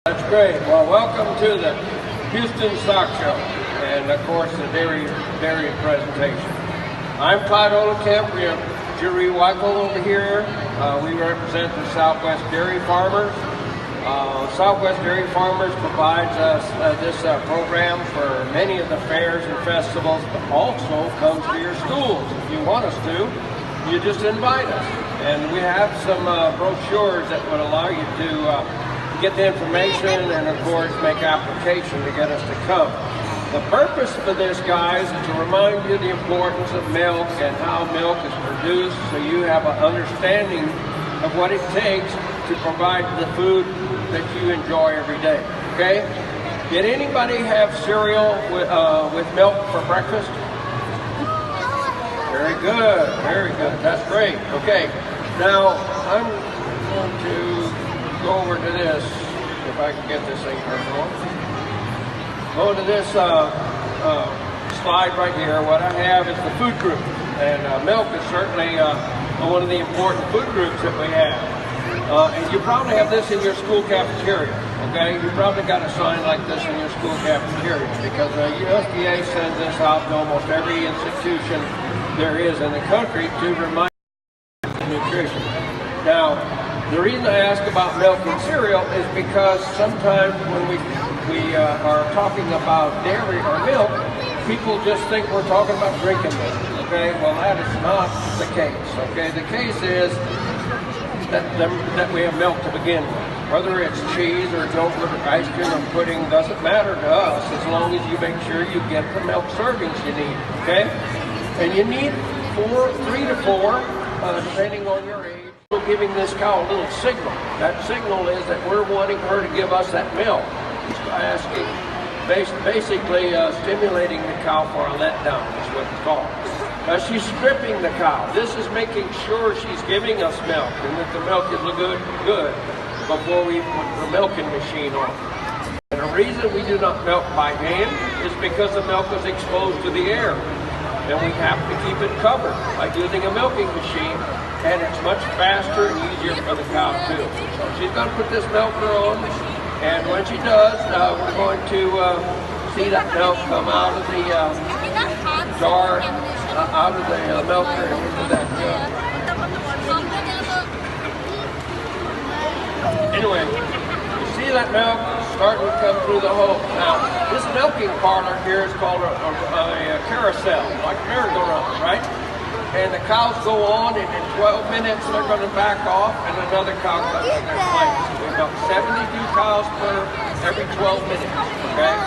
That's great. Well, welcome to the Houston Stock Show and, of course, the dairy presentation. I'm Clyde Olekemp. We have Jerry Weichel over here. We represent the Southwest Dairy Farmers. Southwest Dairy Farmers provides us this program for many of the fairs and festivals, but also comes to your schools. If you want us to, you just invite us. And we have some brochures that would allow you to get the information and, of course, make application to get us to come. The purpose for this, guys, is to remind you the importance of milk and how milk is produced, so you have an understanding of what it takes to provide the food that you enjoy every day. Okay? Did anybody have cereal with milk for breakfast? Very good. Very good. That's great. Okay. Now I'm going to go over to this, if I can get this thing turned on. Go to this slide right here. What I have is the food group, and milk is certainly one of the important food groups that we have. And you probably have this in your school cafeteria. Okay, you probably got a sign like this in your school cafeteria because USDA sends this out to almost every institution there is in the country to remind you of nutrition. Now, the reason I ask about milk and cereal is because sometimes when we are talking about dairy or milk, people just think we're talking about drinking milk. Okay, well that is not the case. Okay, the case is that we have milk to begin with. Whether it's cheese or yogurt or ice cream or pudding, doesn't matter to us as long as you make sure you get the milk servings you need. Okay, and you need 3 to 4, depending on your age. We're giving this cow a little signal. That signal is that we're wanting her to give us that milk. Asking, basically stimulating the cow for a letdown is what it's called. She's stripping the cow. This is making sure she's giving us milk and that the milk is good before we put the milking machine on. And the reason we do not milk by hand is because the milk is exposed to the air. And we have to keep it covered by using a milking machine, and it's much faster and easier for the cow too. So she's going to put this milker on, and when she does, we're going to see that milk come out of the jar, out of the milker and into that jug. Anyway, you see that milk starting to come through the hole. Now, this milking parlor here is called a carousel, like a merry-go-round, right? And the cows go on, and in 12 minutes they're going to back off, and another cow comes in their place. We've got 72 cows per every 12 minutes, okay?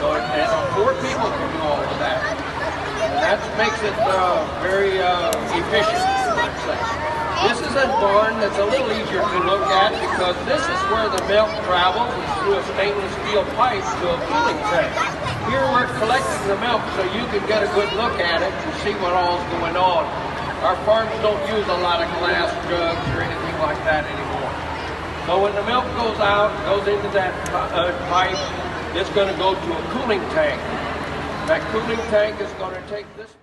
So, and 4 people can do all of that. And that makes it very efficient, let's say. This is a barn that's a little easier to look at because this is where the milk travels through a stainless steel pipe to a cooling tank. Here we're collecting the milk so you can get a good look at it and see what all's going on. Our farms don't use a lot of glass jugs or anything like that anymore. So when the milk goes out, goes into that pipe, it's going to go to a cooling tank. That cooling tank is going to take this.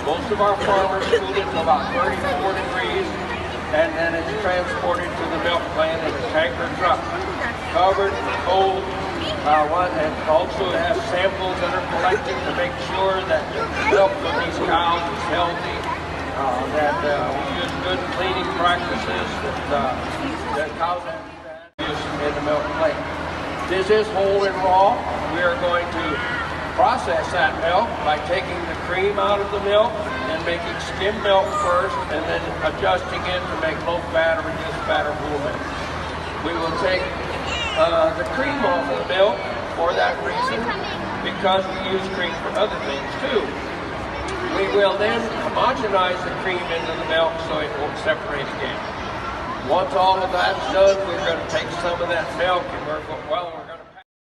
Most of our farmers cool it to about 34 degrees. And then it's transported to the milk plant in a tanker truck, covered, cold, and also it has samples that are collected to make sure that the milk of these cows is healthy, that we use good cleaning practices, that cows have use in the milk plant. This is whole and raw. We are going to process that milk by taking the cream out of the milk and making skim milk first and then adjusting it to make low fat or reduced fat or whole milk. We will take the cream off of the milk for that reason because we use cream for other things too. We will then homogenize the cream into the milk so it won't separate again. Once all of that's done, we're going to take some of that milk and we're going to